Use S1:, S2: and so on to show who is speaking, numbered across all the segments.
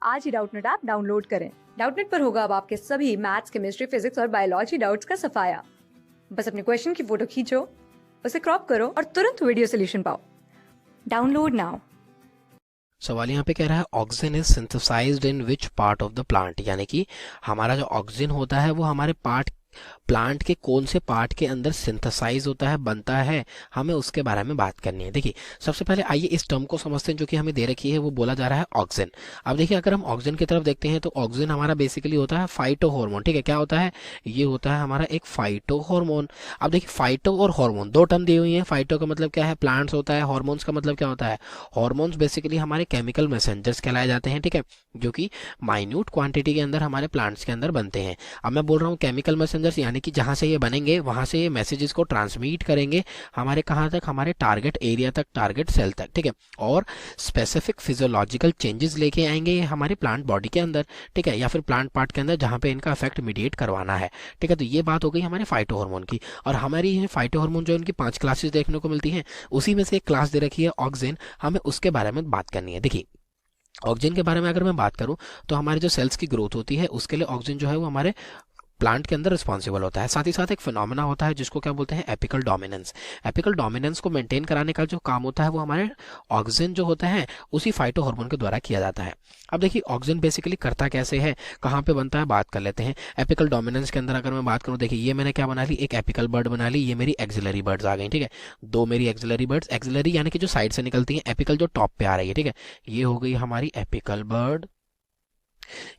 S1: आज ही Doubtnut app download करें। Doubtnut पर होगा अब आपके सभी मैथ्स, केमिस्ट्री, फिजिक्स और बायोलॉजी डाउट्स का सफाया। बस अपने क्वेश्चन की फोटो खींचो, उसे क्रॉप करो और तुरंत वीडियो सोल्यूशन पाओ। Download now.
S2: सवाल यहाँ पे कह रहा है oxygen is synthesised in which part of the plant, यानी कि हमारा जो ऑक्सीजन होता है वो हमारे प्लांट के कौन से पार्ट के अंदर सिंथेसाइज होता है, बनता है, हमें उसके बारे में बात करनी है। देखिए सबसे पहले आइए इस टर्म को समझते हैं जो कि हमें दे रखी है, वो बोला जा रहा है ऑक्सीजन। अब देखिए अगर हम ऑक्सीजन की तरफ देखते हैं तो ऑक्सीजन हमारा बेसिकली होता है फाइटो हार्मोन। ठीक है, क्या होता है? ये होता है हमारा एक फाइटो हार्मोन। अब देखिए फाइटो और हार्मोन दो टर्म दी हुई है। फाइटो का मतलब क्या है? प्लांट्स होता है। हार्मोन्स का मतलब क्या होता है? हार्मोन्स बेसिकली हमारे केमिकल मैसेंजर्स कहलाए जाते हैं। ठीक है, जो कि माइन्यूट क्वांटिटी के अंदर हमारे प्लांट्स के अंदर बनते हैं। अब मैं बोल रहा हूँ केमिकल मैसेंजर्स, यानी कि जहां से ये बनेंगे वहां से ये मैसेजेस को ट्रांसमिट करेंगे हमारे कहाँ तक? हमारे टारगेट एरिया तक, टारगेट सेल तक। ठीक है, और स्पेसिफिक फिजियोलॉजिकल चेंजेस लेके आएंगे ये हमारे प्लांट बॉडी के अंदर। ठीक है, या फिर प्लांट पार्ट के अंदर जहां पे इनका इफेक्ट मीडिएट करवाना है। ठीक है, तो ये बात हो गई हमारे फाइटो हार्मोन की। और हमारी ये फाइटो हार्मोन जो इनकी 5 क्लासेस देखने को मिलती हैं, उसी में से एक क्लास दे रखी है ऑक्सीजन। हमें उसके बारे में बात करनी है। देखिए ऑक्सीजन के बारे में अगर मैं बात करूं तो हमारे जो सेल्स की ग्रोथ होती है उसके लिए ऑक्सीजन जो है वो हमारे प्लांट के अंदर रिस्पॉन्सिबल होता है। साथ ही साथ एक फिनोमेना होता है जिसको क्या बोलते हैं? Apical dominance. एपिकल डोमिनेंस को मेंटेन कराने का जो काम होता है वो हमारे ऑक्सीजन जो होता है उसी फाइटो हार्मोन के द्वारा किया जाता है। अब देखिए ऑक्सीजन बेसिकली करता कैसे है, कहाँ पे बनता है, बात कर लेते हैं। एपिकल डोमिनेंस के अंदर अगर मैं बात करूँ, देखिए ये मैंने क्या बना ली? एक एपिकल बर्ड बना ली। ये मेरी एक्सिलरी बर्ड्स आ गई। ठीक है, दो मेरी एक्सिलरी बर्ड्स, एक्सिलरी यानी कि जो साइड से निकलती है, एपिकल जो टॉप पे आ रही है। ठीक है, ये हो गई हमारी एपिकल बर्ड।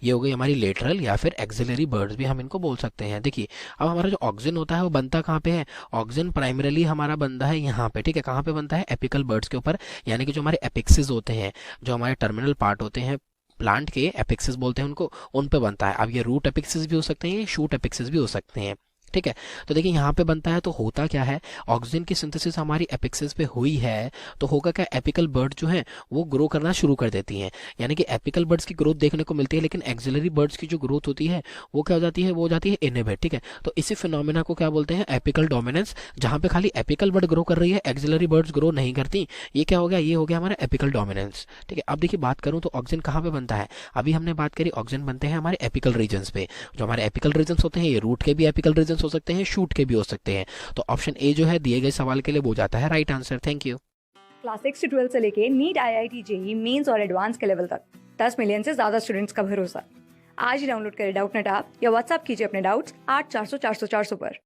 S2: ये हो गई हमारी लेटरल या फिर एक्सिलरी बर्ड्स भी हम इनको बोल सकते हैं। देखिए अब हमारा जो ऑक्सीजन होता है वो बनता कहाँ पे है? ऑक्सीजन प्राइमरीली हमारा बनता है यहाँ पे। ठीक है, कहाँ पे बनता है? एपिकल बर्ड्स के ऊपर, यानी कि जो हमारे एपिक्सिस होते हैं, जो हमारे टर्मिनल पार्ट होते हैं प्लांट के, एपिक्सिस बोलते हैं उनको, उन पे बनता है। अब ये रूट एपिक्सिस भी हो सकते हैं, ये शूट एपिक्सिस भी हो सकते हैं। ठीक है, तो देखिए यहाँ पे बनता है। तो होता क्या है? ऑक्सीजन की सिंथेसिस हमारी एपिक्सिस पे हुई है तो होगा क्या? एपिकल बर्ड जो है वो ग्रो करना शुरू कर देती हैं, यानी कि एपिकल बर्ड्स की ग्रोथ देखने को मिलती है। लेकिन एक्सिलरी बर्ड्स की जो ग्रोथ होती है वो क्या हो जाती है? वो हो जाती है इनहिबिट। ठीक है, तो इसी फिनोमेना को क्या बोलते हैं? Apical dominance. जहां पे खाली एपिकल बर्ड ग्रो कर रही है, एक्सिलरी बर्ड्स ग्रो नहीं करती, ये क्या हो गया? ये हो गया हमारा एपिकल डोमिनेंस। ठीक है, अब देखिए बात करूं तो ऑक्सीजन कहाँ पे बनता है? अभी हमने बात करी ऑक्सीजन बनते हैं हमारे एपिकल रीजन्स पे। जो हमारे एपिकल रीजन्स होते हैं ये रूट के भी एपिकल रीजन्स हो सकते हैं, शूट के भी हो सकते हैं। तो ऑप्शन ए जो है दिए गए सवाल के लिए वो जाता है right answer. Thank you.
S1: Class 6 से 12 से लेके नीट, IIT, जेई मेंस और एडवांस के लेवल तक 10 मिलियन से ज्यादा स्टूडेंट्स का भरोसा। आज ही डाउनलोड करें डाउटनेट ऐप या व्हाट्सएप कीजिए अपने डाउट्स 8400 400 400 पर।